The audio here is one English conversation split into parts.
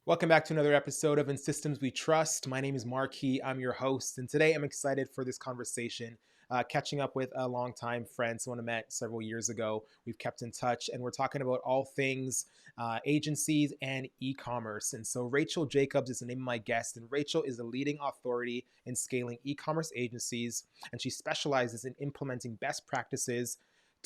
Welcome back to another episode of In Systems We Trust. My name is Marquis. I'm your host, and today I'm excited for this conversation. Catching up with a longtime friend, someone I met several years ago. We've kept in touch, and we're talking about all things agencies and e-commerce. And so, Rachel Jacobs is the name of my guest, and Rachel is a leading authority in scaling e-commerce agencies, and she specializes in implementing best practices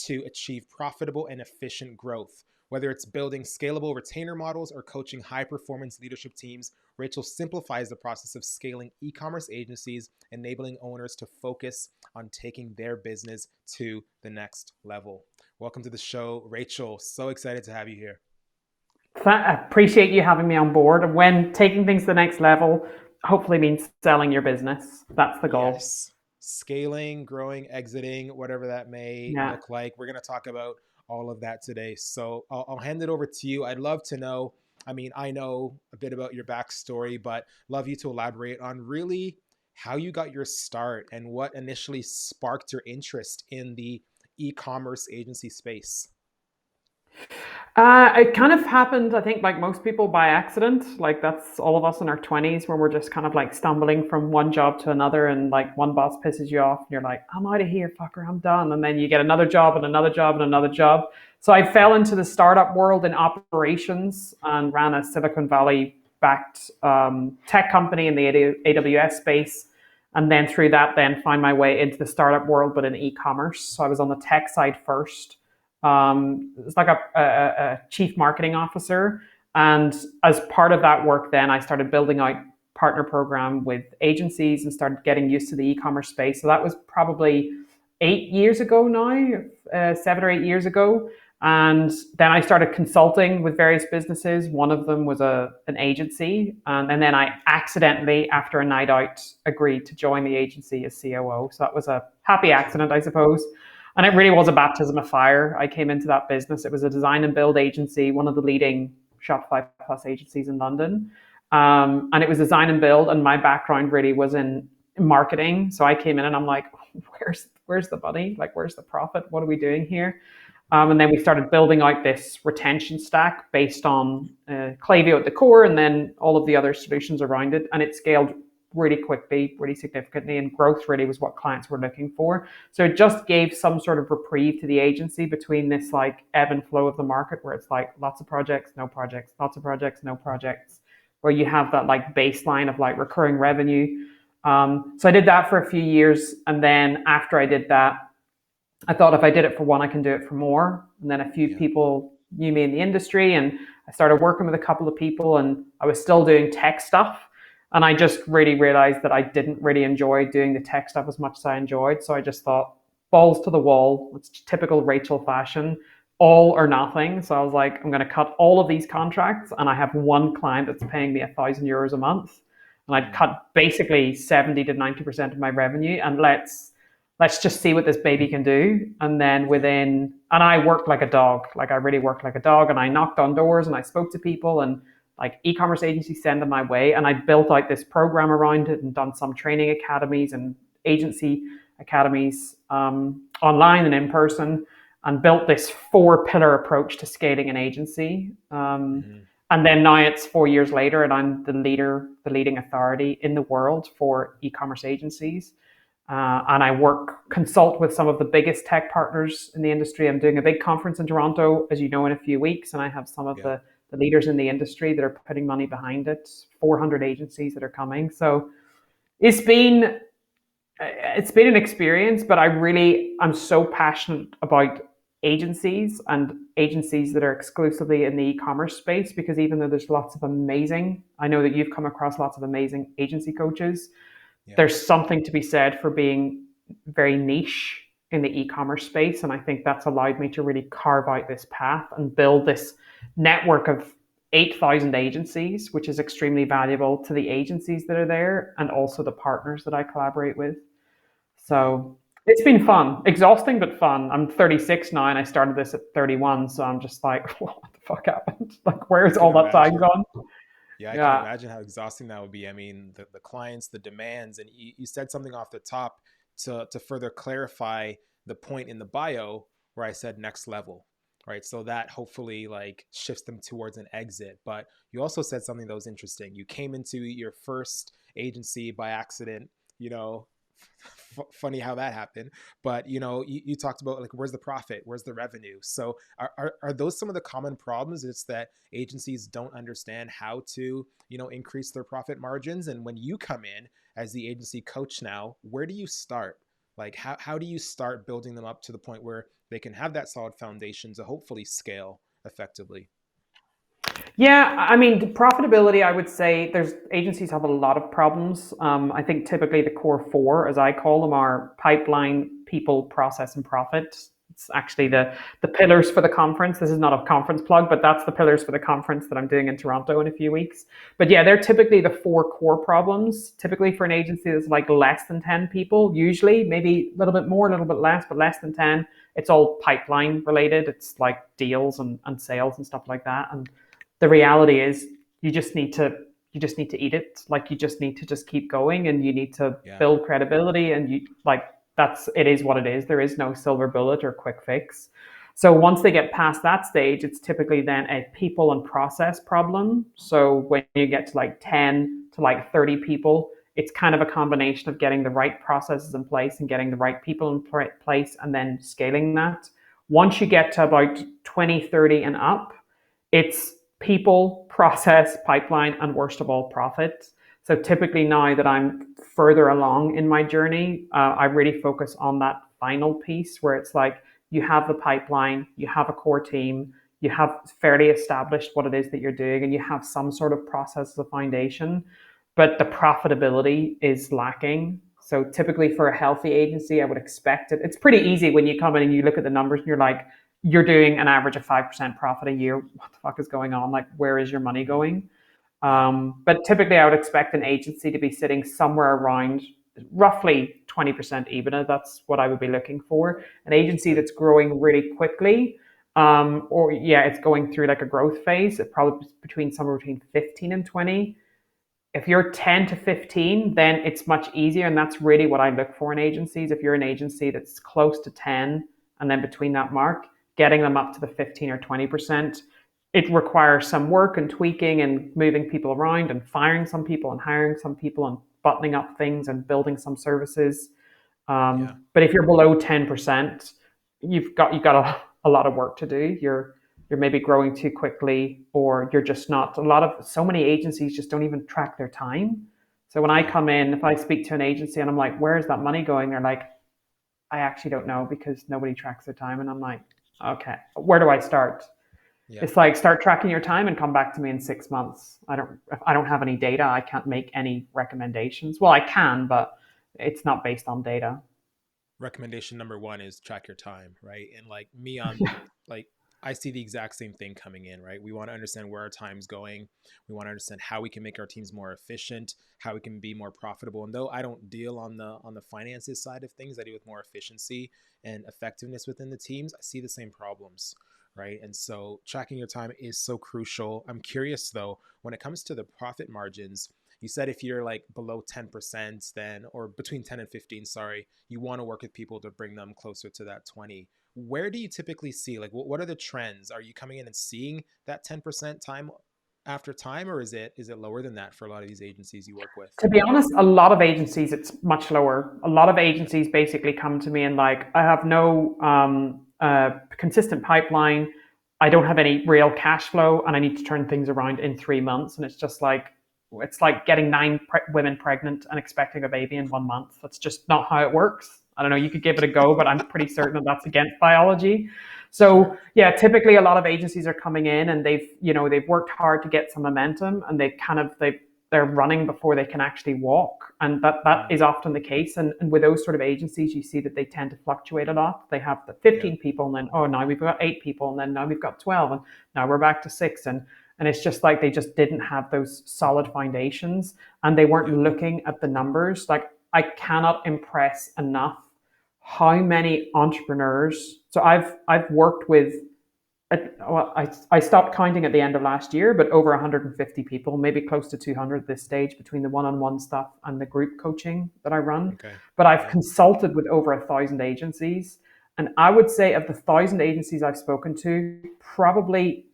to achieve profitable and efficient growth. Whether it's building scalable retainer models or coaching high performance leadership teams, Rachel simplifies the process of scaling e commerce agencies, enabling owners to focus on taking their business to the next level. Welcome to the show, Rachel. So excited to have you here. I appreciate you having me on board. And when taking things to the next level, hopefully means selling your business. That's the goal. Yes, scaling, growing, exiting, whatever that may Yeah. look like. We're going to talk about all of that today. So I'll hand it over to you. I'd love to know. I mean, I know a bit about your backstory, but love you to elaborate on really how you got your start and what initially sparked your interest in the e-commerce agency space. It kind of happened, I think, like most people by accident. Like that's all of us in our 20s where we're just kind of like stumbling from one job to another and like one boss pisses you off and you're like, I'm out of here, fucker, I'm done. And then you get another job and another job and another job. So I fell into the startup world in operations and ran a Silicon Valley backed tech company in the AWS space. And then through that, then find my way into the startup world, but in e-commerce. So I was on the tech side first. It's like a chief marketing officer. And as part of that work, then I started building out partner program with agencies and started getting used to the e-commerce space. So that was probably 8 years ago now, 7 or 8 years ago. And then I started consulting with various businesses. One of them was an agency. And then I accidentally, after a night out, agreed to join the agency as COO. So that was a happy accident, I suppose. And it really was a baptism of fire. I came into that business. It was a design and build agency, one of the leading Shopify Plus agencies in London. And it was design and build. And my background really was in marketing. So I came in and I'm like, where's the money? Like, where's the profit? What are we doing here? And then we started building out this retention stack based on Klaviyo at the core and then all of the other solutions around it. And it scaled really quickly, really significantly, and growth really was what clients were looking for. So it just gave some sort of reprieve to the agency between this like ebb and flow of the market where it's like lots of projects, no projects, lots of projects, no projects, where you have that like baseline of like recurring revenue. So I did that for a few years. And then after I did that, I thought if I did it for one, I can do it for more. And then a few Yeah. people knew me in the industry and I started working with a couple of people and I was still doing tech stuff. And I just really realized that I didn't really enjoy doing the tech stuff as much as I enjoyed. So I just thought, balls to the wall. It's typical Rachel fashion, all or nothing. So I was like, I'm going to cut all of these contracts and I have one client that's paying me €1,000 a month. And I'd Mm. cut basically 70 to 90% of my revenue and let's just see what this baby can do. And then Yeah. and I worked like a dog. Like I really worked like a dog and I knocked on doors and I spoke to people and like e-commerce agencies send them my way. And I built out this program around it and done some training academies and agency academies online and in person and built this 4 pillar approach to scaling an agency. Hmm. And then now it's 4 years later and I'm the leading authority in the world for e-commerce agencies. And I consult with some of the biggest tech partners in the industry. I'm doing a big conference in Toronto, as you know, in a few weeks, and I have some of Yeah. the leaders in the industry that are putting money behind it. 400 agencies that are coming. So it's been it's been an experience, but I'm so passionate about agencies that are exclusively in the e-commerce space because even though there's lots of amazing, I know that you've come across lots of amazing agency coaches, Yeah. there's something to be said for being very niche in the e-commerce space. And I think that's allowed me to really carve out this path and build this network of 8,000 agencies, which is extremely valuable to the agencies that are there and also the partners that I collaborate with. Yeah. So it's been fun, exhausting, but fun. I'm 36 now and I started this at 31. So I'm just like, what the fuck happened? Like, I where's can all that time imagine. gone? Yeah, I can Yeah. imagine how exhausting that would be. I mean, the clients, the demands, and you said something off the top to further clarify the point in the bio where I said next level, right? So that hopefully like shifts them towards an exit. But you also said something that was interesting. You came into your first agency by accident, you know, funny how that happened. But you talked about like where's the profit, where's the revenue. So are those some of the common problems? It's that agencies don't understand how to increase their profit margins. And when you come in as the agency coach now, where do you start? Like how do you start building them up to the point where they can have that solid foundation to hopefully scale effectively? Yeah, I mean, the profitability, I would say there's agencies have a lot of problems. I think typically the core four, as I call them, are pipeline, people, process, and profit. It's actually Mm, the pillars for the conference. This is not a conference plug, but that's the pillars for the conference that I'm doing in Toronto in a few weeks. But yeah, they're typically the four core problems. Typically for an agency that's like less than 10 people, usually, maybe a little bit more, a little bit less, but less than 10, it's all pipeline related. It's like deals and sales and stuff like that. And the reality is you just need to eat it. Like you just need to just keep going, and you need to yeah. build credibility, and you like that's it is what it is. There is no silver bullet or quick fix. So once they get past that stage, it's typically then a people and process problem. So when you get to like 10 to like 30 people, it's kind of a combination of getting the right processes in place and getting the right people in place and then scaling that. Once you get to about 20, 30 and up, it's people, process, pipeline, and worst of all, profit. So typically now that I'm further along in my journey, I really focus on that final piece where it's like you have the pipeline, you have a core team, you have fairly established what it is that you're doing, and you have some sort of process as a foundation, but the profitability is lacking. So typically for a healthy agency, I would expect it. It's pretty easy when you come in and you look at the numbers and you're like, you're doing an average of 5% profit a year. What the fuck is going on? Like, where is your money Mm, going? yeah. But typically, I would expect an agency to be sitting somewhere around roughly 20% EBITDA. That's what I would be looking for. An agency Okay. that's growing really quickly, or yeah, it's going through like a growth phase. It probably between somewhere between 15 and 20. If you're 10 to 15, then it's much easier. And that's really what I look for in agencies. If you're an agency that's close to 10 and then between that mark, getting them up to the 15 or 20%, it requires some work and tweaking and moving people around and firing some people and hiring some people and buttoning up things and building some services. Yeah. But if you're below 10%, you've got a lot of work to do. You're maybe growing too quickly, or you're just not. So many agencies just don't even track their time. So when I Yeah. come in, if I speak to an agency and I'm like, "Where is that money going?" They're like, "I actually don't know because nobody tracks their time." And I'm like, "Okay, where do I start?" Yeah. It's like start tracking your time and come back to me in 6 months. If I don't have any data, I can't make any recommendations. Well, I can, but it's not based on data. Recommendation number one is track your time, right? And like me, like I see the exact same thing coming in, right? We want to understand where our time's going. We want to understand how we can make our teams more efficient, how we can be more profitable. And though I don't deal on the finances side of things, I deal with more efficiency and effectiveness within the teams. I see the same problems, right? And so tracking your time is so crucial. I'm curious though, when it comes to the profit margins, you said if you're like below 10%, then, or between 10 and 15, sorry, you want to work with people to bring them closer to that 20. Where do you typically see, like, what are the trends? Are you coming in and seeing that 10% time after time, or is it lower than that for a lot of these agencies you work with? To be honest, a lot of agencies it's much lower. A lot of agencies basically come to me and like, I have no consistent pipeline. I don't have any real cash flow, and I need to turn things around in 3 months. And it's just like it's like getting nine women pregnant and expecting a baby in 1 month. That's just not how it works. I don't know. You could give it a go, but I'm pretty certain that that's against biology. Sure. So yeah, typically a lot of agencies are coming in and they've worked hard to get some momentum, and they're running before they can actually walk. And that Mm, is often the case. And with those sort of agencies, you see that they tend to fluctuate a lot. They have the yeah. 15 people, and then, oh, now we've got 8 people, and then now we've got 12, and now we're back to 6. And it's just like they just didn't have those solid foundations, and they weren't Yeah. looking at the numbers. Like, I cannot impress enough how many entrepreneurs. So I've worked with well, I stopped counting at the end of last year, but over 150 people, maybe close to 200 at this stage between the one-on-one stuff and the group coaching that I run. Okay. But I've Yeah. consulted with over 1,000 agencies, And I would say of the 1,000 agencies I've spoken to, probably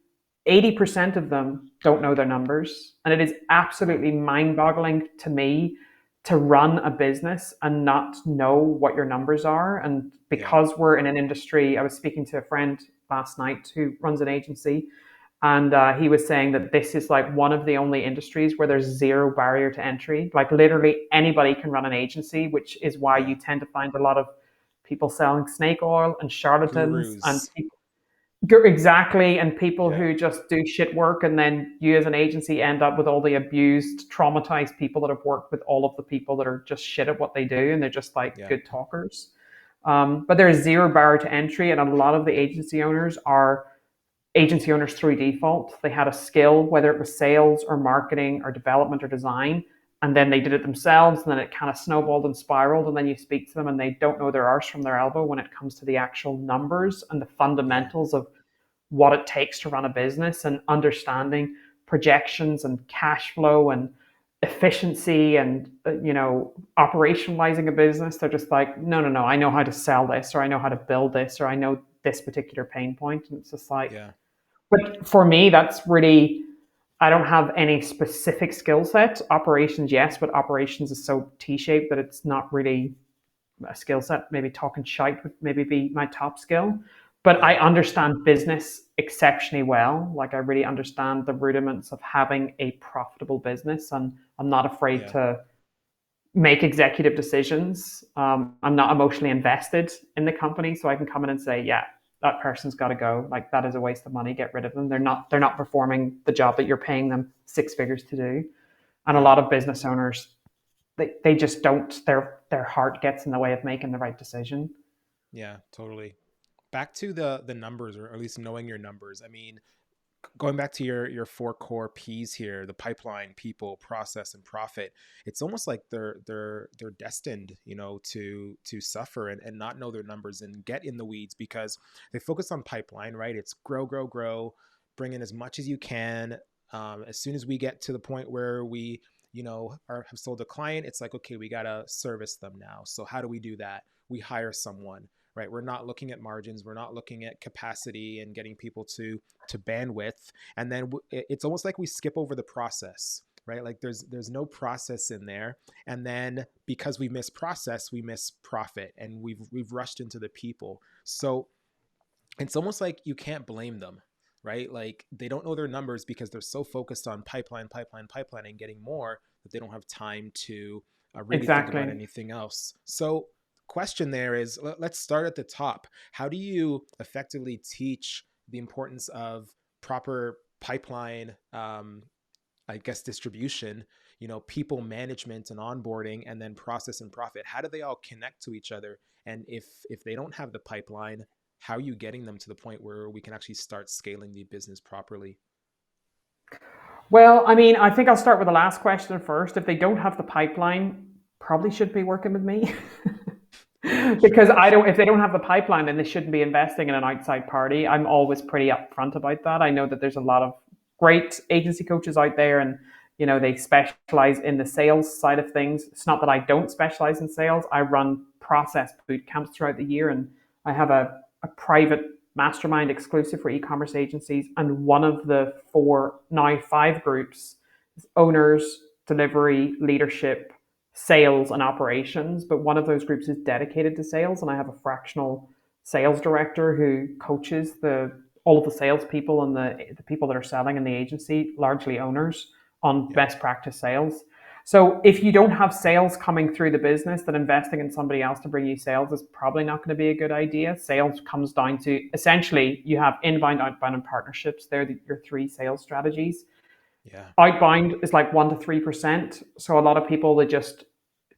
80% of them don't know their numbers. And it is Wow. absolutely mind boggling to me to run a business and not know what your numbers are. And Yeah. because we're in an industry, I was speaking to a friend last night who runs an agency, and he was saying that this is like one of the only industries where there's zero barrier to entry. Like literally anybody can run an agency, which is why Yeah. you tend to find a lot of people selling snake oil and charlatans and Gurus. people. Exactly, and people Yeah. who just do shit work, and then you as an agency end up with all the abused, traumatized people that have worked with all of the people that are just shit at what they do, and they're just like Yeah. good talkers. But there's zero barrier to entry, and a lot of the agency owners through default. They had a skill, whether it was sales or marketing or development or design, and then they did it themselves, and then it kind of snowballed and spiraled. And then you speak to them, and they don't know their arse from their elbow when it comes to the actual numbers and the Yeah. fundamentals of what it takes to run a business and understanding projections and cash flow and efficiency and operationalizing a business. They're just like, no, no, no, I know how to sell this, or I know how to build this, or I know this particular pain point. And it's just like, Yeah. but for me, that's really, I don't have any specific skill set. Operations, yes, but operations is so T-shaped that it's not really a skill set. Maybe talking shite would maybe be my top skill. But I Yeah. understand business exceptionally well. Like I really understand the rudiments of having a profitable business, and I'm not afraid Yeah. to make executive decisions. I'm not emotionally invested in the company, so I can come in and say, yeah, that person's got to go. Like that is a waste of money. Get rid of them. They're not performing the job that you're paying them six figures to do. And a Yeah. lot of business owners, they just don't. Their heart gets in the way of making the right decision. Yeah. Totally. Back to the numbers, or at least knowing your numbers. I mean, going back to your four core P's here, the pipeline, people, process, and profit. It's almost like they're destined, to suffer and not know their numbers and get in the weeds because they focus on pipeline, right? It's grow, grow, grow, bring in as much as you can. As soon as we get to the point where we have sold a client, it's like, okay, we got to service them now. So how do we do that? We hire someone, right? We're not looking at margins, we're not looking at capacity and getting people to bandwidth. And then it's almost like we skip over the process, right? Like there's no process in there. And then because we miss process, we miss profit, and we've rushed into the people. So it's almost like you can't blame them, right? Like they don't know their numbers because they're so focused on pipeline, pipeline, pipeline, and getting more that they don't have time to really think about Exactly. anything else. So question there is, let's start at the top. How do you effectively teach the importance of proper pipeline, I guess, distribution, people management and onboarding, and then process and profit? How do they all connect to each other? And if they don't have the pipeline, how are you getting them to the point where we can actually start scaling the business properly? Well, I mean, I think I'll start with the last question first. If they don't have the pipeline, probably should be working with me. Yeah, Because sure. I don't, if they don't have the pipeline, then they shouldn't be investing in an outside party. I'm always pretty upfront about that. I know that there's a lot of great agency coaches out there, and they specialize in the sales side of things. It's not that I don't specialize in sales. I run process boot camps throughout the year, and I have a private mastermind exclusive for e-commerce agencies. And one of the four, now five groups is owners, delivery, leadership, sales, and operations. But one of those groups is dedicated to sales, and I have a fractional sales director who coaches the all of the salespeople and the people that are selling in the agency, largely owners, on Yeah. best practice sales. So if you don't have sales coming through the business, then investing in somebody else to bring you sales is probably not going to be a good idea. Sales comes down to essentially you have inbound, outbound, and partnerships. They're your three sales strategies. Yeah. Outbound is like 1 to 3%. So a lot of people, they just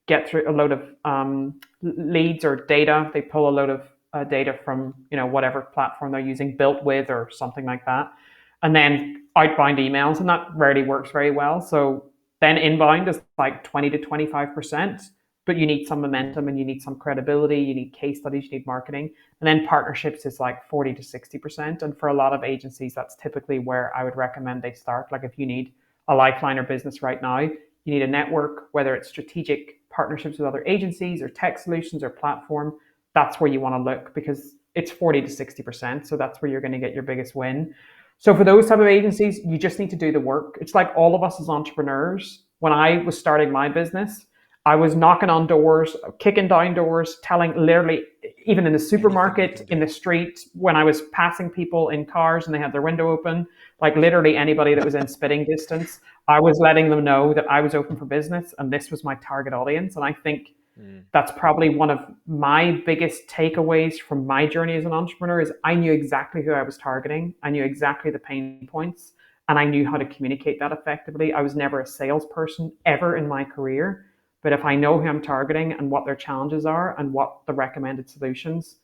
get through a load of leads or data. They pull a load of data from whatever platform they're using, built with or something like that, and then outbound emails, and that rarely works very well. So then inbound is like 20 to 25%, but you need some momentum and you need some credibility. You need case studies. You need marketing, and then partnerships is like 40 to 60%. And for a lot of agencies, that's typically where I would recommend they start. Like if you need a lifeline or business right now, you need a network, whether it's strategic partnerships with other agencies or tech solutions or platform. that's where you want to look, because it's 40 to 60%. So that's where you're going to get your biggest win. So for those type of agencies, you just need to do the work. It's like all of us as entrepreneurs. When I was starting my business, I was knocking on doors, kicking down doors, telling literally, even in the Anything you supermarket, can in the do. street, when I was passing people in cars and they had their window open, like literally anybody that was in spitting distance, I was letting them know that I was open for business and this was my target audience. And I think Mm, that's probably one of my biggest takeaways from my journey as an entrepreneur is I knew exactly who I was targeting. I knew exactly the pain points and I knew how to communicate that effectively. I was never a salesperson ever in my career, but if I know who I'm targeting and what their challenges are and what the recommended solutions,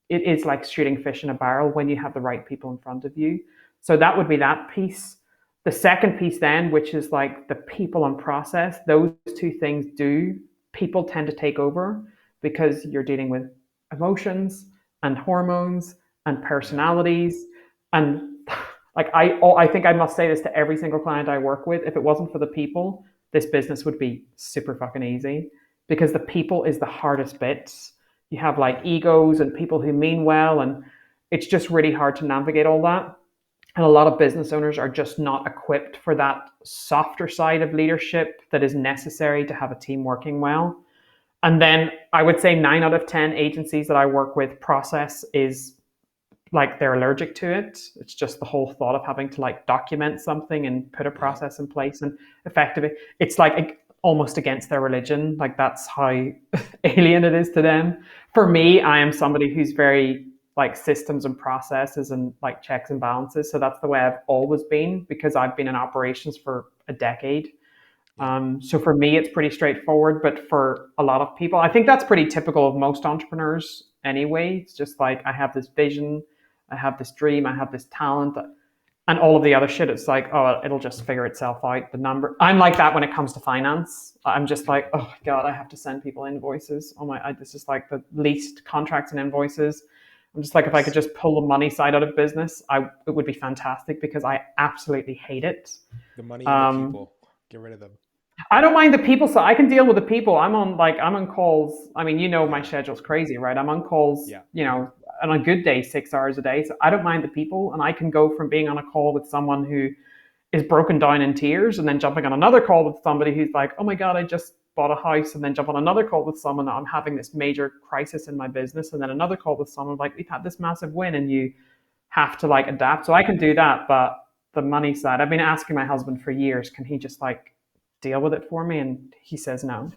it is like shooting fish in a barrel when you have the right people in front of you. So that would be that piece. The second piece then, which is like the people and process, those two things do people tend to take over because you're dealing with emotions and hormones and yeah. personalities. And like I think I must say this to every single client I work with. If it wasn't for the people, this business would be super fucking easy, because the people is the hardest bit. You have like Yeah. egos and people who mean well, and it's just really hard to navigate all that. And a lot of business owners are just not equipped for that softer side of leadership that is necessary to have a team working well. And then I would say 9 out of 10 agencies that I work with, process is like they're allergic to it. It's just the whole thought of having to like document something and put a Yeah. process in place and effectively, it's like almost against their religion. Like that's how alien it is to them. For Yeah. me, I am somebody who's very like systems and processes and like checks and balances. So that's the way I've always been, because I've been in operations for a decade. Yeah. So for me, it's pretty straightforward, but for a lot of people, I think that's pretty typical of most entrepreneurs anyway. It's just like, I have this vision, I have this dream, I have this talent, and all of the other shit. It's like, oh, it'll just figure itself out. The number. I'm like that when it comes to finance. I'm just like, oh God, I have to send people invoices. Oh my, this is like the least contracts and invoices. I'm just Of like, if I could course. just pull the money side out of business, it would be fantastic, because I absolutely hate it. The money and the Um, people. Get rid of them. I don't mind the people, so I can deal with the people. I'm on calls. I mean, my Yeah. schedule's crazy, right? I'm on calls, Yeah. on a good day, 6 hours a day. So I don't mind the people, and I can go from being on a call with someone who is broken down in tears, and then jumping on another call with somebody who's like, "Oh my God, I just bought a house," and then jump on another call with someone that I'm having this major crisis in my business, and then another call with someone like, "We've had this massive win," and you have to like adapt. So I can do that, but the money side, I've been asking my husband for years, can he just like deal with it for me? And he says no.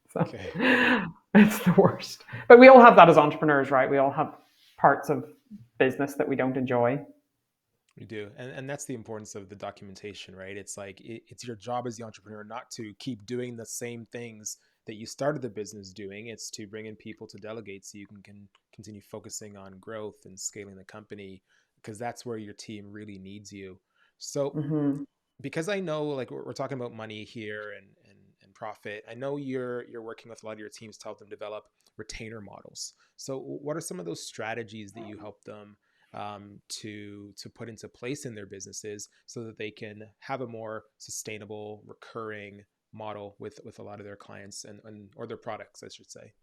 So Okay. it's the worst. But we all have that as entrepreneurs, right? We all have parts of business that we don't enjoy. We do. And that's the importance of the documentation, right? It's like it's your job as the entrepreneur not to keep doing the same things that you started the business doing. It's to bring in people to delegate so you can continue focusing on growth and scaling the company, because that's where your team really needs you. So Mm-hmm. because I know like we're talking about money here and profit, I know you're working with a lot of your teams to help them develop retainer models. So what are some of those strategies that you help them to put into place in their businesses so that they can have a more sustainable recurring model with a lot of their clients and or their products, I should say.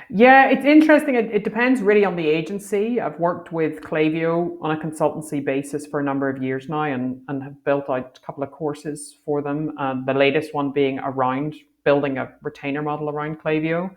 Yeah, it's interesting. It depends really on the agency. I've worked with Klaviyo on a consultancy basis for a number of years now, and have built out a couple of courses for them. The latest one being around building a retainer model around Klaviyo.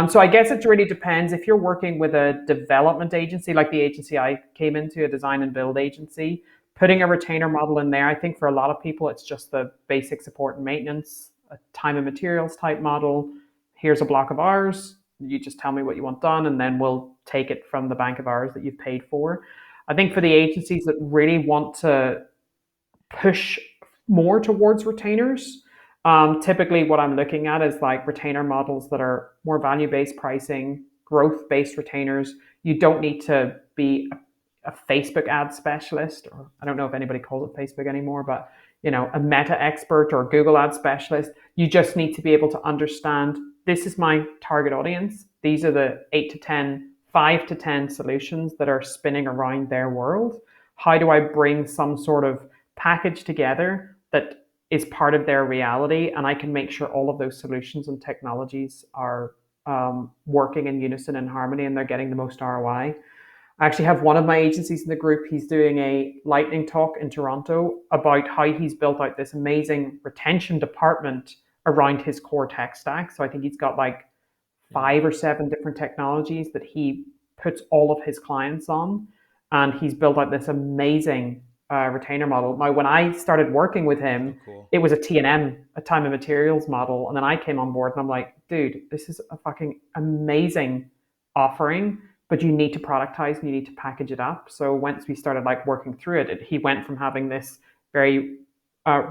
So I Yeah. guess it really depends. If you're working with a development agency, like the agency I came into, a design and build agency, putting Yeah. a retainer model in there, I think for a lot of people, it's just the basic support and maintenance, a time and materials type model. Here's a block of hours, you just tell me what you want done, and then we'll take it from the bank of hours that you've paid for. I think for Yeah. the agencies that really want to push more towards retainers, typically what I'm looking at is like retainer models that are more value based pricing, growth based retainers. You don't need to be a Facebook ad specialist, or I don't know if anybody calls it Facebook anymore, but a meta expert or Google ad specialist. You just need to be able to understand, this is my target audience. These are the 8 to 10, 5 to 10 solutions that are spinning around their world. How do I bring some sort of package together that is part of their reality, and I can make sure all of those solutions and technologies are working in unison and harmony, and they're getting the most ROI. I actually have one of my agencies in the group. He's doing a lightning talk in Toronto about how he's built out this amazing retention department around his core tech stack. So I think he's got like Mm, 5 or 7 different technologies that he puts all of his clients on. And he's built out this amazing retainer model. Now, when I started working with so him, cool. it was a T&M, a time and materials model. And then I came on board and I'm like, dude, this is a fucking amazing offering, but you need to productize and you need to package it up. So once we started like working through it, he went from having this very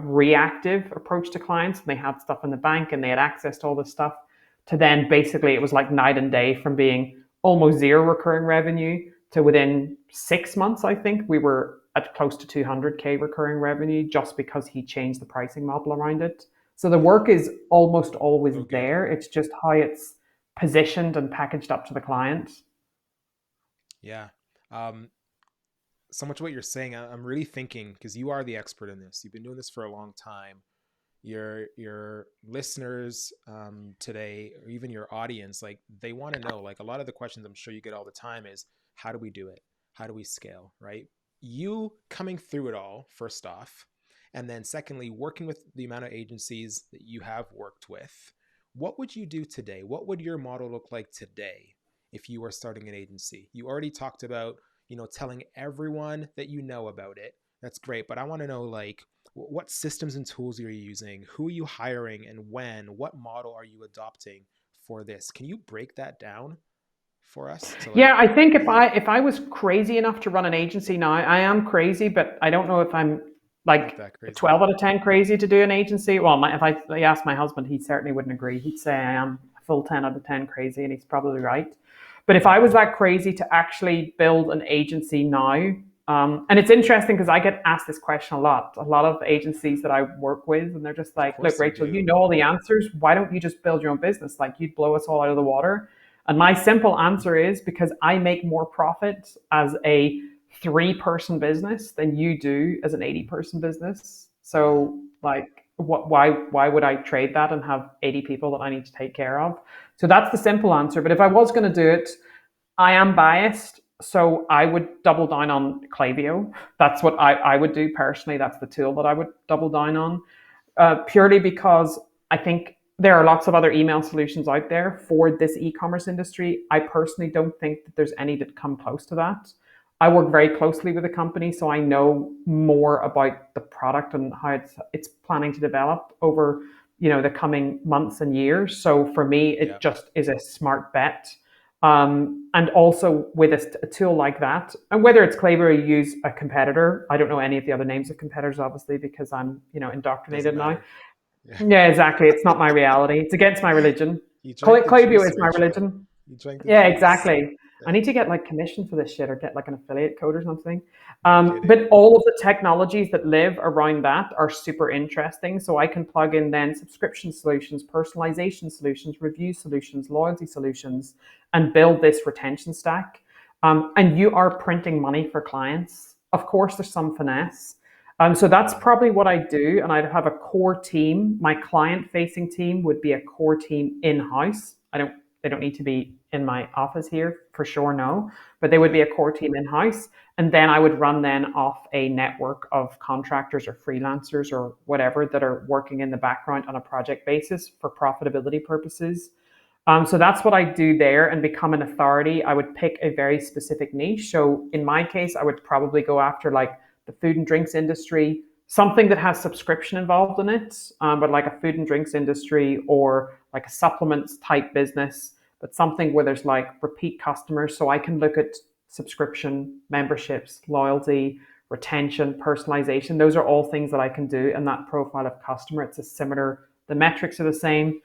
reactive approach to clients, and they had stuff in the bank and they had access to all this stuff, to then basically it was like night and day from being almost zero recurring revenue to within 6 months, I think we were at close to 200K recurring revenue just because he changed the pricing model around it. So the work is almost always So good. there. It's just how it's positioned and packaged up to the client. Yeah. Um, so much of what you're saying, I'm really thinking, because you are the expert in this. You've been doing this for a long time. Your listeners today, or even your audience, like they want to know. Like a lot of the questions I'm sure you get all the time is, how do we do it? How do we scale? Right? You coming through it all, first off, and then secondly, working with the amount of agencies that you have worked with. What would you do today? What would your model look like today if you were starting an agency? You already talked about, telling everyone that you know about it. That's great, but I want to know, like, what systems and tools are you using? Who are you hiring and when? What model are you adopting for this? Can you break that down for us to Yeah, like I think if I was crazy enough to run an agency now, I am crazy, but I don't know if I'm not like that a crazy? 12 out of 10 crazy to do an agency. Well, if I asked my husband, he certainly wouldn't agree. He'd say I am a full 10 out of 10 crazy, and he's probably right. But if I was that crazy to actually build an agency now, and it's interesting because I get asked this question a lot. A lot of agencies that I work with, and they're just Of like, "Look, course you Rachel, you do. know all the answers. Why don't you just build your own business? Like you'd blow us all out of the water." And my simple answer is because I make more profit as a 3-person business than you do as an 80-person business. Yeah. So like why would I trade that and have 80 people that I need to take care of? So that's the simple answer. But if I was going to do it, I am biased. So I would double down on Klaviyo. That's what I would do personally. That's the tool that I would double down on, purely because I think there are lots of other email solutions out there for this e-commerce industry. I personally don't think that there's any that come close to that. I work very closely with the company, so I know more about the product and how it's planning to develop over the coming months and years. So for me, Yeah. it just is a smart bet. And also with a tool like that, and whether it's Klaviyo or you use a competitor, I don't know any of the other names of competitors, obviously, because I'm Doesn't indoctrinated now. matter. Yeah. Yeah, exactly. It's not my reality. It's against my religion. You drank the Klaviyo juice, is my Rachel. religion. You drank the Yeah, juice. exactly. I Yeah. need to get like commission for this shit or get like an affiliate code or something. No But kidding. all of the technologies that live around that are super interesting. So I can plug in then subscription solutions, personalization solutions, review solutions, loyalty solutions, and build this retention stack. And you are printing money for clients. Of course, there's some finesse. So that's Mm, probably what I do. And I'd have a core team. My client facing team would be a core team in house. They don't need to be in my office here for sure, no, but they would be yeah. a core team in house. And then I would run then off a network of contractors or freelancers or whatever that are working in the background on a project basis for profitability purposes. So that's what I do there and become an authority. I would pick a very specific niche. So in my case, I would probably go after like the food and drinks industry, something that has subscription involved in it, but like a food and drinks industry or like a supplements type business, but something where there's like repeat customers. So I can look at subscription, memberships, loyalty, retention, personalization. Those are all things that I can do in that profile of customer. It's a similar, the metrics are the same.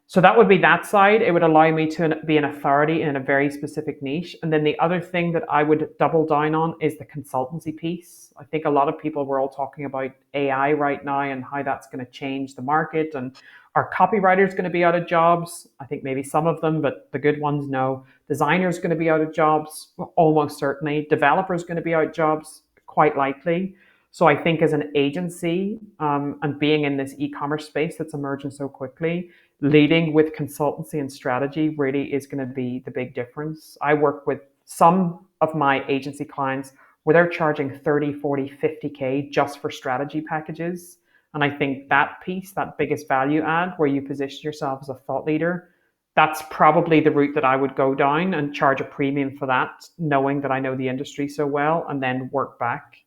So that would be that side. It would allow me to be an authority in a very specific niche. And then the other thing that I would double down on is the consultancy piece. I think a lot of people were all talking about AI right now and how that's going to change the market. And are copywriters going to be out of jobs? I think maybe some of them, but the good ones, no. Designers going to be out of jobs? Almost certainly. Developers going to be out of jobs? Quite likely. So I think as an agency and being in this e-commerce space that's emerging so quickly, leading with consultancy and strategy really is going to be the big difference. I work with some of my agency clients where they're charging 30, 40, 50K just for strategy packages. And I think Mm. that piece, that biggest value add, where you position yourself as a thought leader, that's probably the route that I would go down and charge a premium for that, knowing that I know the industry so well, and then work back.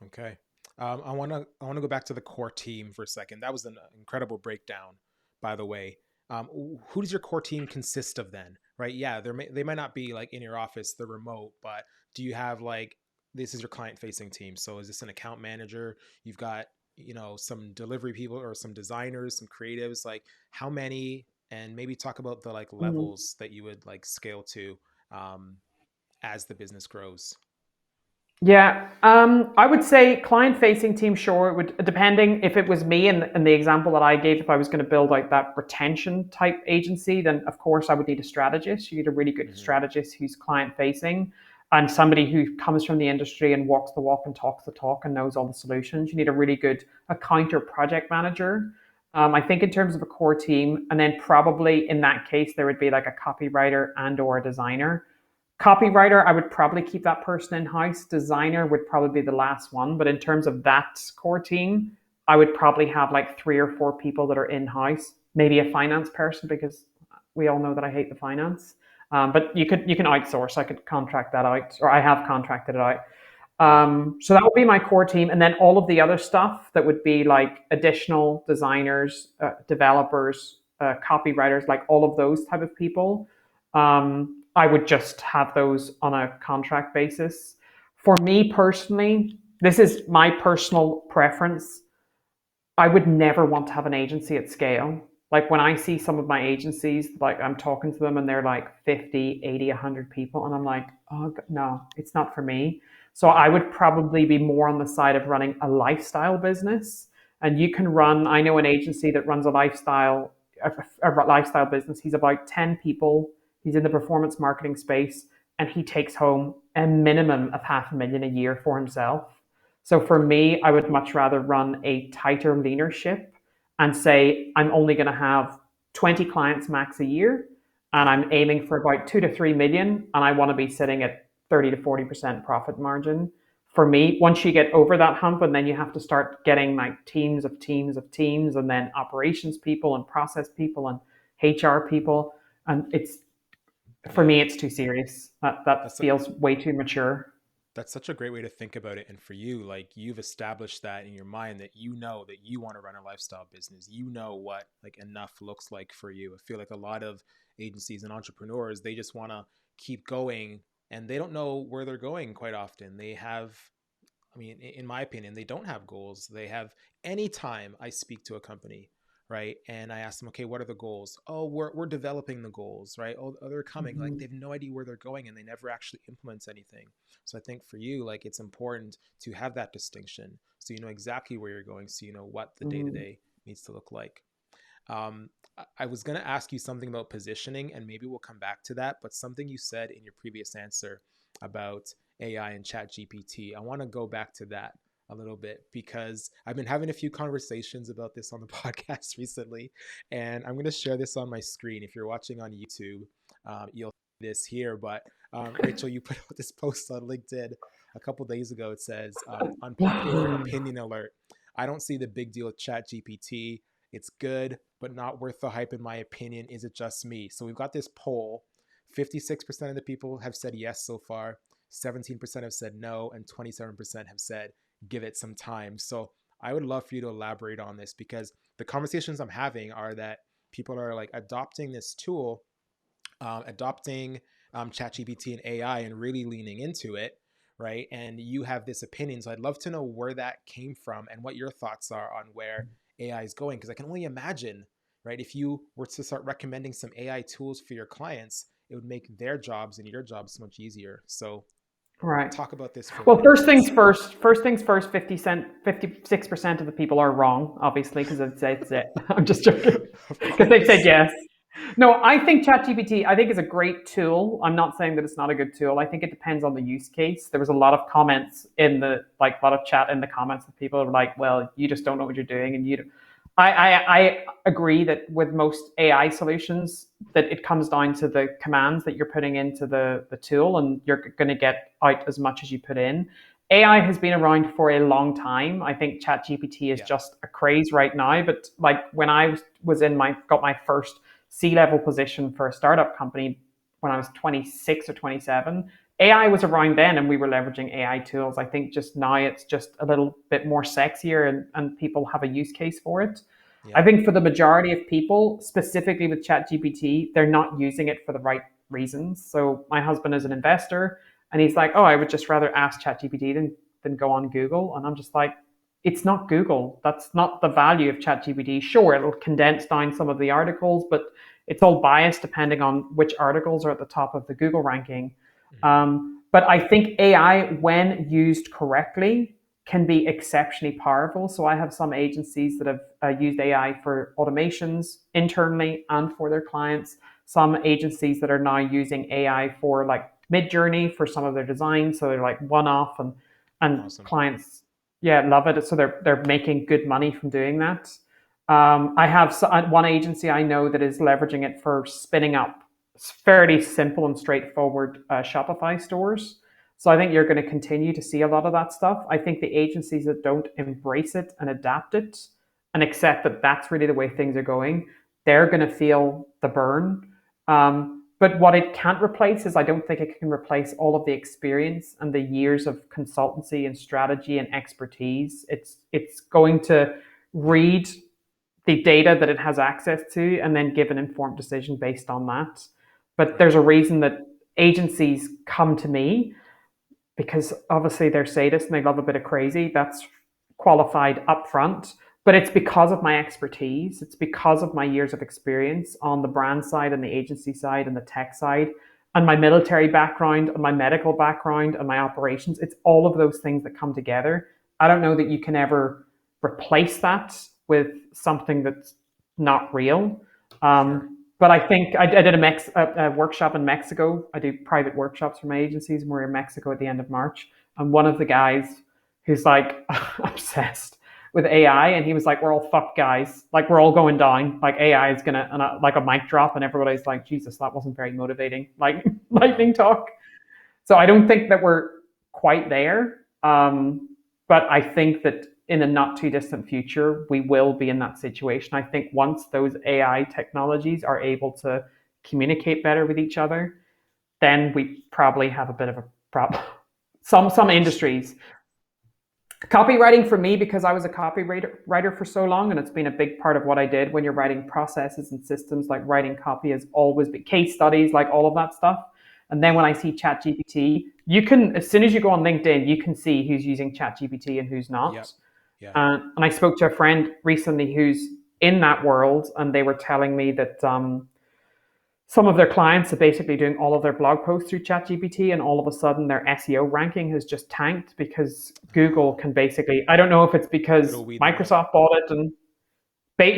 Okay. I want to go back to the core team for a second. That was an incredible breakdown, by the way. Who does your core team consist of then? Right? Yeah, they might not be like in your office, they're remote, but do you have like this is your client facing team? So is this an account manager? You've got some delivery people or some designers, some creatives. Like how many? And maybe talk about the like Mhm. levels that you would like scale to um, as the business grows. Yeah, I would say client-facing team. Sure, it would depending if it was me and the example that I gave. If I was going to build like that retention type agency, then of course I would need a strategist. You need a really good Hmm. strategist who's client-facing and somebody who comes from the industry and walks the walk and talks the talk and knows all the solutions. You need a really good account or project manager. I think in terms of a core team, and then probably in that case there would be like a copywriter and or a designer. Copywriter, I would probably keep that person in house. Designer would probably be the last one. But in terms of that core team, I would probably have like 3 or 4 people that are in house, maybe a finance person because we all know that I hate the finance. But you can outsource. I could contract that out, or I have contracted it out. Yeah. So that would be my core team, and then all of the other stuff that would be like additional designers, developers, copywriters, like all of those type of people. I would just have those on a contract basis. For me personally, this is my personal preference. I would never want to have an agency at scale. Like when I see some of my agencies, like I'm talking to them and they're like 50, 80, 100 people. And I'm like, oh, no, it's not for me. So Yeah. I would probably be more on the side of running a lifestyle business. And you can run, I know an agency that runs a lifestyle business. He's about 10 people. He's in the performance marketing space and he takes home a minimum of 500,000 a year for himself. So for Okay. me, I would much rather run a tighter, leaner ship and say I'm only going to have 20 clients max a year, and Yeah. I'm aiming for about 2 to 3 million, and I want to be sitting at 30 to 40% profit margin. For me, once you get over that hump, and then you have to start getting like teams of teams of teams, and then operations people and process people and HR people, and it's for Yeah. me, it's too serious. That That's feels way too mature. That's such a great way to think about it. And for you, like you've established that in your mind that you know that you want to run a lifestyle business. You know what like enough looks like for you. I feel like a lot of agencies and entrepreneurs, they just want to keep going and they don't know where they're going quite often. They have I mean, in my opinion, they don't have goals. They have anytime I speak to a company, right? And I ask them, okay, what are the goals? Oh, we're developing the goals, right? Oh, they're coming. Like they Mhm. have no idea where they're going and they never actually implement anything. So I think for you, like it's important to have that distinction so you know exactly where you're going, so you know what the day to Mhm. day needs to look like. I was going to ask you something about positioning, and maybe we'll come back to that. But something you said in your previous answer about AI and Chat GPT, I want to go back to that a little bit because I've been having a few conversations about this on the podcast recently, and I'm going to share this on my screen. If you're watching on YouTube, you'll see this here. But Rachel, you put out this post on LinkedIn a couple days ago. It says, "Unpopular opinion alert. I don't see the big deal with Chat GPT. It's good, but not worth the hype, in my opinion. Is it just me?" So we've got this poll. 56% of the people have said yes so far, 17% have said no, and 27% have said give it some time. So I would love for you to elaborate on this because the conversations I'm having are that people are like adopting this tool, adopting ChatGPT and AI and really leaning into it, right? And you have this opinion. So I'd love to know where that came from and what your thoughts are on where AI is going. Because I can only imagine, right? If you were to start recommending some AI tools for your clients, it would make their jobs and your jobs much easier. So Right. talk about this for a Well, minute, please. first things first, 56% of the people are wrong, obviously, because it's it. I'm just joking. Of Because they said course. yes. No, I think ChatGPT, I think is a great tool. I'm not saying that it's not a good tool. I think it depends on the use case. There was a lot of comments in the, like a lot of chat in the comments that people are like, well, you just don't know what you're doing. And you, I agree that with most AI solutions, that it comes down to the commands that you're putting into the tool, and you're going to get out as much as you put in. AI has been around for a long time. I think ChatGPT is Yeah. just a craze right now. But like when I was in my got my first C-level position for a startup company when I was 26 or 27, AI was around then, and we were leveraging AI tools. I think just now it's just a little bit more sexier, and people have a use case for it. I Yeah. think for the majority of people, specifically with ChatGPT, they're not using it for the right reasons. So my husband is an investor, and he's like, "Oh, I would just rather ask ChatGPT than go on Google." And I'm just like, "It's not Google. That's not the value of ChatGPT. Sure, it'll condense down some of the articles, but it's all biased depending on which articles are at the top of the Google ranking." Mhm. But I think AI, when used correctly, can be exceptionally powerful. So I have some agencies that have used AI for automations internally and for their clients. Some agencies that are now using AI for like mid-journey for some of their designs. So they're like one-off, and Awesome. clients, yeah, love it. So they're making good money from doing that. I have one agency I know that is leveraging it for spinning up fairly simple and straightforward Shopify stores. So I think you're going to continue to see a lot of that stuff. I think the agencies that don't embrace it and adapt it and accept that that's really the way things are going, they're going to feel the burn. But what it can't replace is I don't think it can replace all of the experience and the years of consultancy and strategy and expertise. It's going to Yeah. read the data that it has access to and then give an informed decision based on that. But there's Right. a reason that agencies come to me, because obviously they're sadists and they love a bit of crazy. That's qualified upfront. But it's because of my expertise. It's because of my years of experience on the brand side and the agency side and the tech side and my military background and my medical background and my operations. It's all of those things that come together. I don't know that you can ever replace that with something that's not real. Sure. But I think I did a workshop in Mexico. I do private workshops for my agencies, and we're in Mexico at the end of March. And one of the guys who's like obsessed with AI, and he was like, "We're all fucked, guys. Like we're all going down. Like AI is gonna," and like a mic drop, and everybody's like, "Jesus, that wasn't very motivating." Like Wow. lightning talk. So I don't think that we're quite there. But I think that in a not too distant future, we will be in that situation. I think once those AI technologies are able to communicate better with each other, then we probably have a bit of a problem. Some Interesting. industries. Copywriting for me, because I was a copywriter for so long, and it's been a big part of what I did. When you're writing processes and systems, like writing copy has always been case studies, like all of that stuff. And then Yeah. when I see ChatGPT, you can, as soon as you go on LinkedIn, you can see who's using ChatGPT and who's Yep. not. Yeah. And I spoke to a friend recently who's in that world, and they were telling me that some of their clients are basically doing all of their blog posts through ChatGPT, and all of a sudden their SEO ranking has just tanked because Google Oh, can basically, I don't know if it's because it'll weed them out. Microsoft bought it, and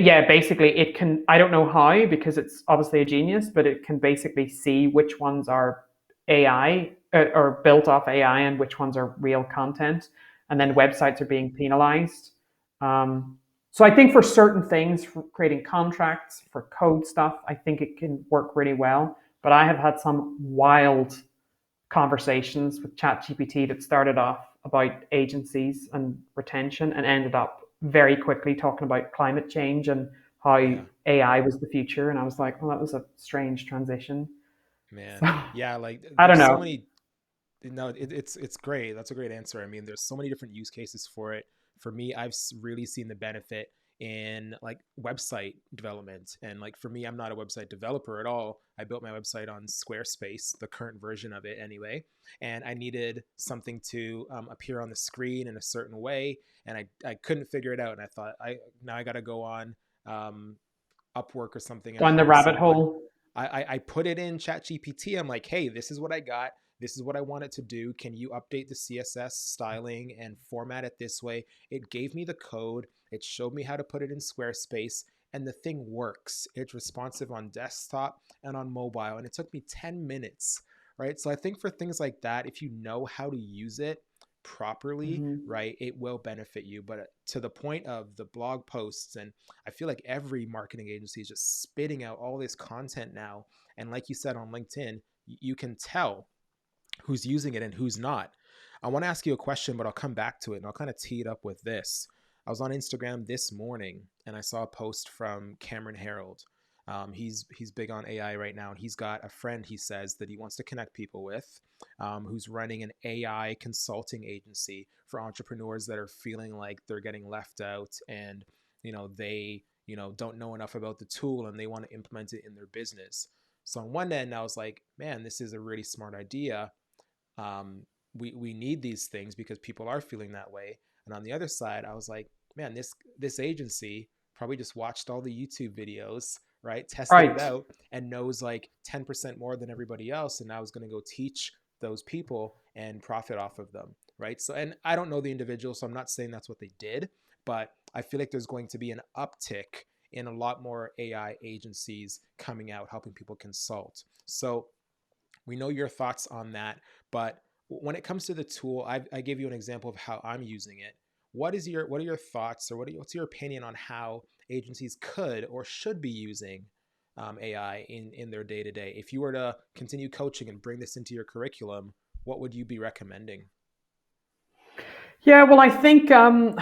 yeah, basically it can, I don't know how because it's obviously a genius, but it can basically see which ones are AI or built off AI and which ones are real content. And then Yeah. websites are being penalized. Um, so I think for certain things, for creating contracts, for code stuff, I think it can work really well. But I have had some wild conversations with ChatGPT that started off about agencies and retention and ended up very quickly talking about climate change and how Yeah. AI was the future. And I was like, well, that was a strange transition. So Man. Yeah. Like I don't there's so know. many. No, it's great. That's a great answer. I mean, there's so many different use cases for it. For me, I've really seen the benefit in like website development. And like for me, I'm not a website developer at all. I built my website on Squarespace, the current version of it anyway. And I needed something to appear on the screen in a certain way, and I couldn't figure it out. And I thought I got to go on um, Upwork or something and Down the hire rabbit someone. hole. I put it in Chat GPT. I'm like, hey, this is what I got. This is what I want it to do. Can you update the CSS styling and format it this way? It gave me the code. It showed me how to put it in Squarespace, and the thing works. It's responsive on desktop and on mobile, and it took me 10 minutes, right? So I think for things like that, if you know how to use it properly, Mhm. right, it will benefit you. But to the point of the blog posts, and I feel like every marketing agency is just spitting out all this content now. And like you said on LinkedIn, you can tell who's using it and who's not. I want to ask you a question, but I'll come back to it and I'll kind of tee it up with this. I was on Instagram this morning and I saw a post from Cameron Harold. He's big on AI right now, and he's got a friend, he says, that he wants to connect people with, who's running an AI consulting agency for entrepreneurs that are feeling like they're getting left out, and they don't know enough about the tool and they want to implement it in their business. So on one end, I was like, man, this is a really smart idea. um, we need these things because people are feeling that way. And on the other side, I was like, man, this agency probably just watched all the YouTube videos, right? Tested it Right. out and knows like 10% more than everybody else, and now is going to go teach those people and profit off of them, right? So, and I don't know the individual, so I'm not saying that's what they did, but I feel like there's going to be an uptick in a lot more AI agencies coming out helping people consult. So we know your thoughts on that, but when it comes to the tool, I gave you an example of how I'm using it. What are your thoughts, or what's your opinion on how agencies could or should be using AI in their day to day? If you were to continue coaching and bring this into your curriculum, what would you be recommending? Yeah, well, I think I'm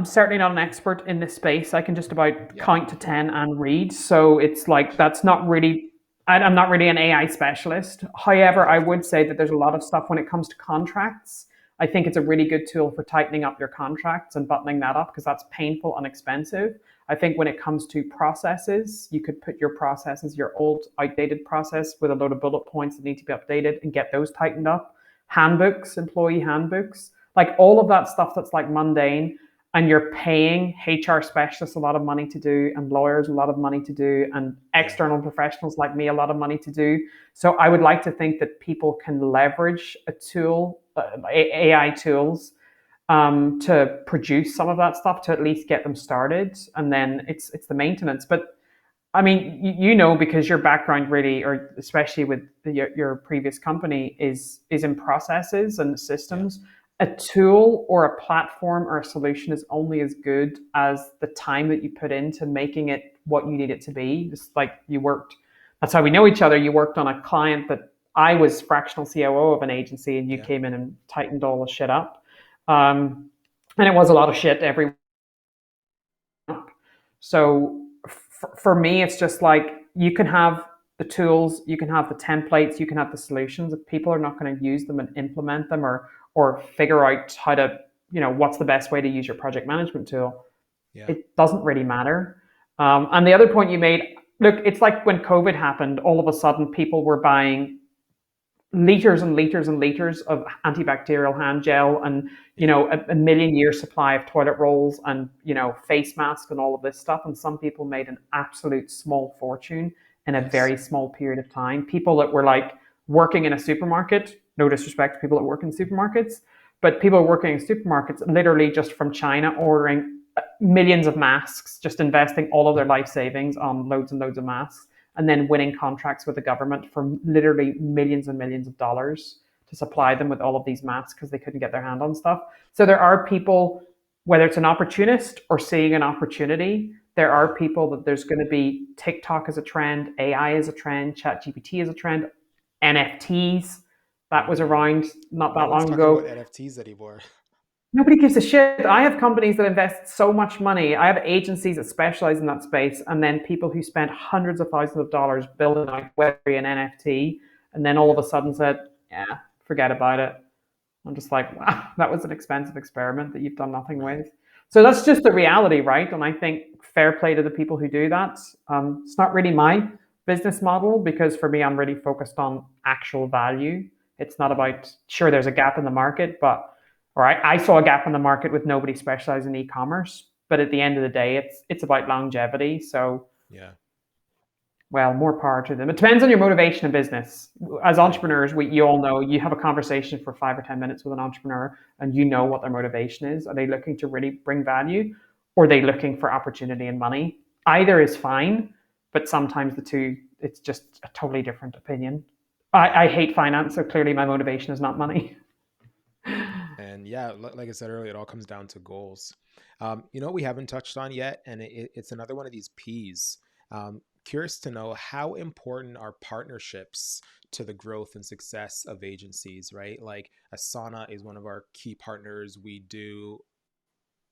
certainly not an expert in this space. I can just about Yeah, count to 10 and read. So it's like that's not really. I'm not really an AI specialist. However, I okay, would say that there's a lot of stuff when it comes to contracts. I think it's a really good tool for tightening up your contracts and buttoning that up because that's painful and expensive. I think when it comes to processes, you could put your processes, your old outdated process with a load of bullet points that need to be updated and get those tightened up. Handbooks, employee handbooks, like all of that stuff that's like mundane, and you're paying HR specialists a lot of money to do, and lawyers a lot of money to do, and yeah, external professionals like me a lot of money to do. So I would like to think that people can leverage a tool, AI tools, to produce some of that stuff to at least get them started, and then it's the maintenance. But I mean, because your background really, or especially with your previous company, is in processes and yeah, systems. A tool or a platform or a solution is only as good as the time that you put into making it what you need it to be. Just like you worked, that's how we know each other. You worked on a client that I was fractional COO of an agency, and you yeah, came in and tightened all the shit up. Um, and it was a lot of shit every. So for me, it's just like you can have the tools, you can have the templates, you can have the solutions. If people are not going to use them and implement them, or figure out how to, what's the best way to use your project management tool, yeah, it doesn't really matter. And the other point you made, look, it's like when COVID happened, all of a sudden people were buying liters and liters and liters of antibacterial hand gel, and yeah, a million year supply of toilet rolls, and face masks and all of this stuff. And some people made an absolute small fortune in a yes, very small period of time. People that were like working in a supermarket, no disrespect to people that work in supermarkets, but people working in supermarkets literally just from China ordering millions of masks, just investing all of their life savings on loads and loads of masks, and then winning contracts with the government for literally millions and millions of dollars to supply yeah, them with all of these masks because they couldn't get their hand on stuff. So there are people, whether it's an opportunist or seeing an opportunity, there yeah, are people that there's going to be TikTok as a trend, AI is a trend, ChatGPT is a trend, NFTs, that was mm. around not No that one's long talking about ago. NFTs anymore. Nobody gives a shit. I have companies that invest so much money. I have agencies that specialize in that space, and then people who spent hundreds of thousands of dollars building out Web3 and NFT, and then all of Yeah, a sudden said, "Yeah, forget about it." I'm just like, wow, that was an expensive experiment that you've done nothing right, with. So that's just the reality, right? And I think fair play to the people who do that. It's not really my business model, because for me, I'm really focused on actual value. It's not mm, about, sure, there's a gap in the market, but, all right, I saw a gap in the market with nobody specializing in e-commerce. But at the end of the day, it's about longevity. So, yeah, well, more power to them. It depends on your motivation in business. As I agree. entrepreneurs, you all know, you have a conversation for 5 or 10 minutes with an entrepreneur, and you know what their motivation is. Are they looking to really bring value, or are they looking for opportunity and money? Either is fine, but sometimes the two, it's just a totally different opinion. Yeah. I hate finance, so clearly my motivation is not money. And yeah, like I said earlier, it all comes down to goals. You know what we haven't touched on yet, and it's another one of these P's. Curious to know how important are partnerships to the growth and success of agencies, right? Like Asana is one of our key partners. We do,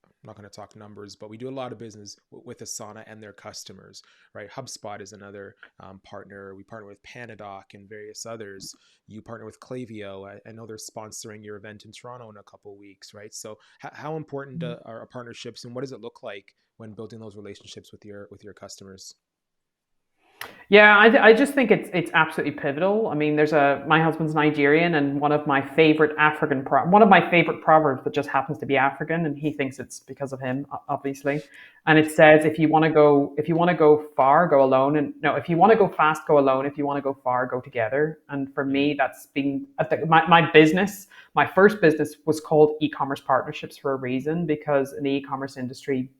I'm not going to talk numbers, but we do a lot of business with Asana and their customers, right? HubSpot is another partner. We partner with Panadoc and various others. You partner with Klaviyo. I know they're sponsoring your event in Toronto in a couple of weeks, right? So, how important are partnerships, and what does it look like when building those relationships with your customers? Yeah, I just think it's absolutely pivotal. I mean, my husband's Nigerian, and one of my favorite proverbs that just happens to be African, and he thinks it's because of him, obviously. And it says, if you want to go far, go alone, and no, if you want to go fast, go alone. If you want to go far, go together. And for Mm, me, that's been my business. My first business was called e-commerce partnerships for a reason, because in the e-commerce industry,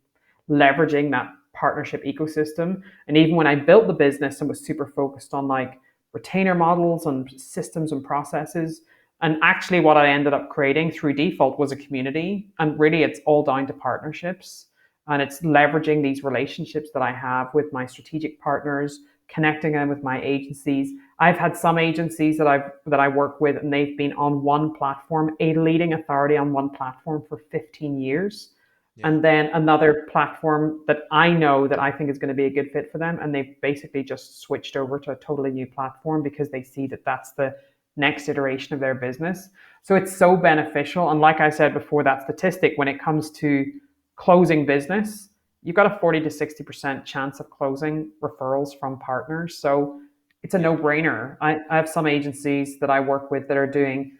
leveraging that partnership ecosystem. And even when I built the business and was super focused on like retainer models and systems and processes, and actually what I ended up creating through default was a community. And really it's all down to partnerships. And it's leveraging these relationships that I have with my strategic partners, connecting them with my agencies. I've had some agencies that I work with, and they've been on one platform, a leading authority on one platform for 15 years, yeah, and then another platform that I know that I think is going to be a good fit for them. And they've basically just switched over to a totally new platform because they see that that's the next iteration of their business. So it's so beneficial. And like I said before, that statistic, when it comes to closing business, you've got a 40 to 60% chance of closing referrals from partners. So it's a yeah, no brainer. I have some agencies that I work with that are doing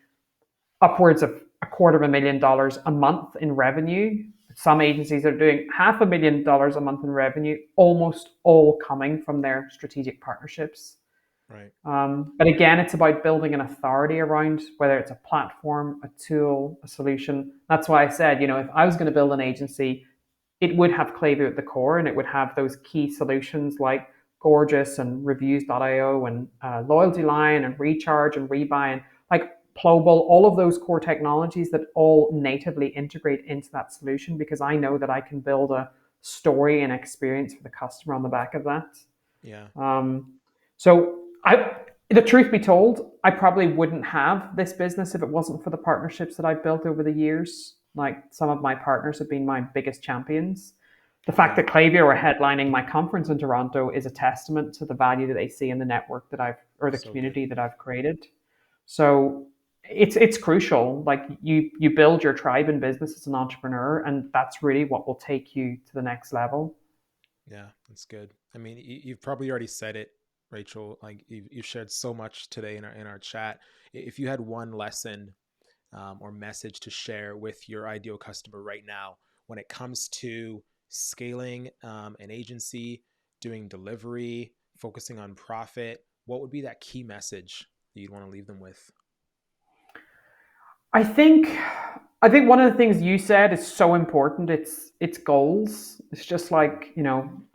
upwards of $250,000 a month in revenue. Some agencies are doing $500,000 a month in revenue, almost all coming from their strategic partnerships. right. But again, it's about building an authority around whether it's a platform, a tool, a solution. That's why I said, if I was going to build an agency, it would have Klaviyo at the core, and it would have those key solutions like Gorgeous and Reviews.io and Loyalty Line and Recharge and Rebuy and like Plowable, all of those core technologies that all natively integrate into that solution, because I know that I can build a story and experience for the customer on the back of that. Yeah, Um, the truth be told, I probably wouldn't have this business if it wasn't for the partnerships that I've built over the years. Like, some of my partners have been my biggest champions. The fact yeah, that Klaviyo are headlining my conference in Toronto is a testament to the value that they see in the network or the so good. community that I've created. So it's crucial. Like, you build your tribe in business as an entrepreneur, and that's really what will take you to the next level. Yeah, that's good. I mean, you've probably already said it, Rachel. Like you've shared so much today in our chat. If you had one lesson or message to share with your ideal customer right now when it comes to scaling an agency, doing delivery, focusing on profit, what would be that key message that you'd want to leave them with? I think I think one of the things you said is so important. It's goals. It's just like,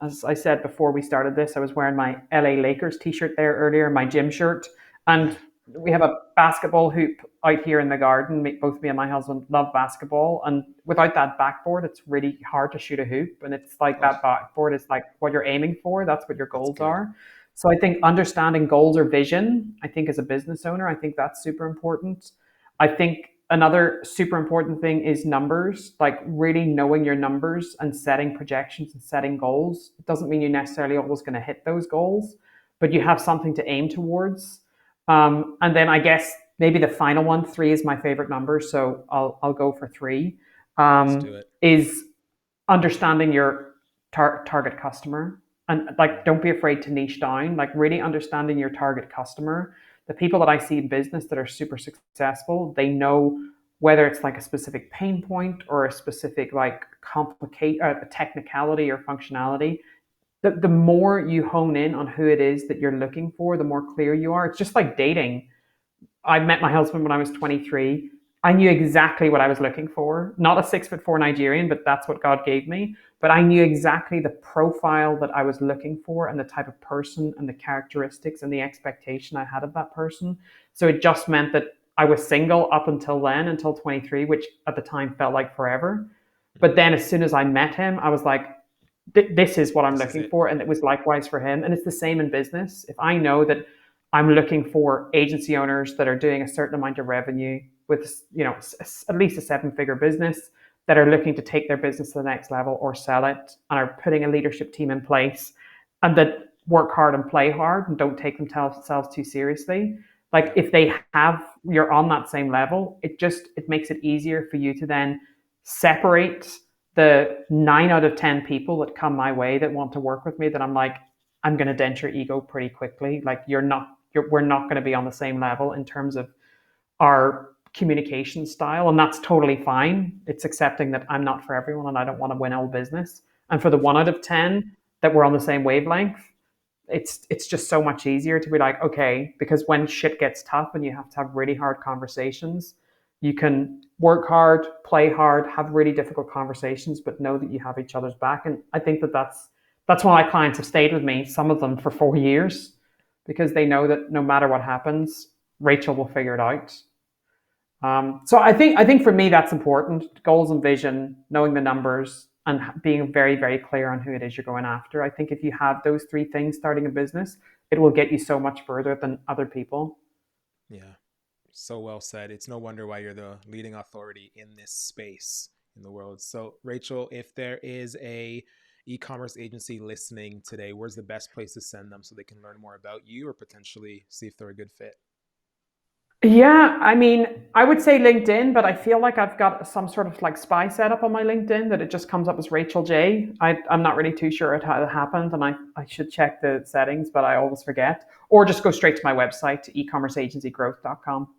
as I said before we started this, I was wearing my LA Lakers t-shirt there earlier, my gym shirt, and we have a basketball hoop out here in the garden. Both me and my husband love basketball, and without that backboard, it's really hard to shoot a hoop. And it's like Oh, that backboard is like what you're aiming for. That's what your that's goals good. are. So I think understanding goals or vision, I think as a business owner, I think that's super important. I think another super important thing is numbers, like really knowing your numbers and setting projections and setting goals. It doesn't mean you're necessarily always going to hit those goals, but you have something to aim towards. And then I guess maybe the final one, three is my favorite number, so I'll go for three. Let's do it. Is understanding your target customer, and like, Mm, don't be afraid to niche down. Like, really understanding your target customer. The people that I see in business that are super successful, they know whether it's like a specific pain point or a specific like complicate technicality or functionality. The more you hone in on who it is that you're looking for, the more clear you are. It's just like dating. I met my husband when I was 23. I knew exactly what I was looking for. Not a 6'4" Nigerian, but that's what God gave me. But I knew exactly the profile that I was looking for and the type of person and the characteristics and the expectation I had of that person. So it just meant that I was single up until then, until 23, which at the time felt like forever. But then as soon as I met him, I was like, this is what I'm This is looking it. for. And it was likewise for him. And it's the same in business. If I know that I'm looking for agency owners that are doing a certain amount of revenue with, at least a 7-figure business that are looking to take their business to the next level or sell it and are putting a leadership team in place and that work hard and play hard and don't take themselves too seriously. Like Yeah. if they have, you're on that same level, it makes it easier for you to then separate the 9 out of 10 people that come my way that want to work with me that I'm like, I'm going to dent your ego pretty quickly. Like we're not going to be on the same level in terms of our communication style. And that's totally fine. It's accepting that I'm not for everyone and I don't want to win all business. And for the one Sure. out of 10 that we're on the same wavelength, it's just so much easier to be like, okay, because when shit gets tough and you have to have really hard conversations, you can work hard, play hard, have really difficult conversations, but know that you have each other's back. And I think that that's why my clients have stayed with me, some of them for 4 years, because they know that no matter what happens, Rachel will figure it out. So I think for me that's important. Goals and vision, knowing the numbers, and being very very clear on who it is you're going after. I think if you have those three things starting a business, it will get you so much further than other people. Yeah. So well said. It's no wonder why you're the leading authority in this space in the world. So, Rachel, if there is a e-commerce agency listening today, where's the best place to send them so they can learn more about you or potentially see if they're a good fit? Yeah, I mean, I would say LinkedIn, but I feel like I've got some sort of like spy setup on my LinkedIn that it just comes up as Rachel J. I'm not really too sure how it happened, and I should check the settings, but I always forget. Or just go straight to my website, ecommerceagencygrowth.com.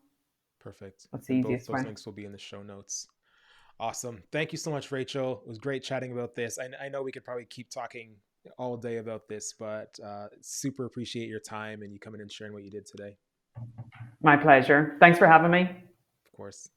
Perfect. That's the And both easiest those way. links will be in the show notes. Awesome. Thank you so much, Rachel. It was great chatting about this. I know we could probably keep talking all day about this, but super appreciate your time and you coming and sharing what you did today. My pleasure. Thanks for having me. Of course.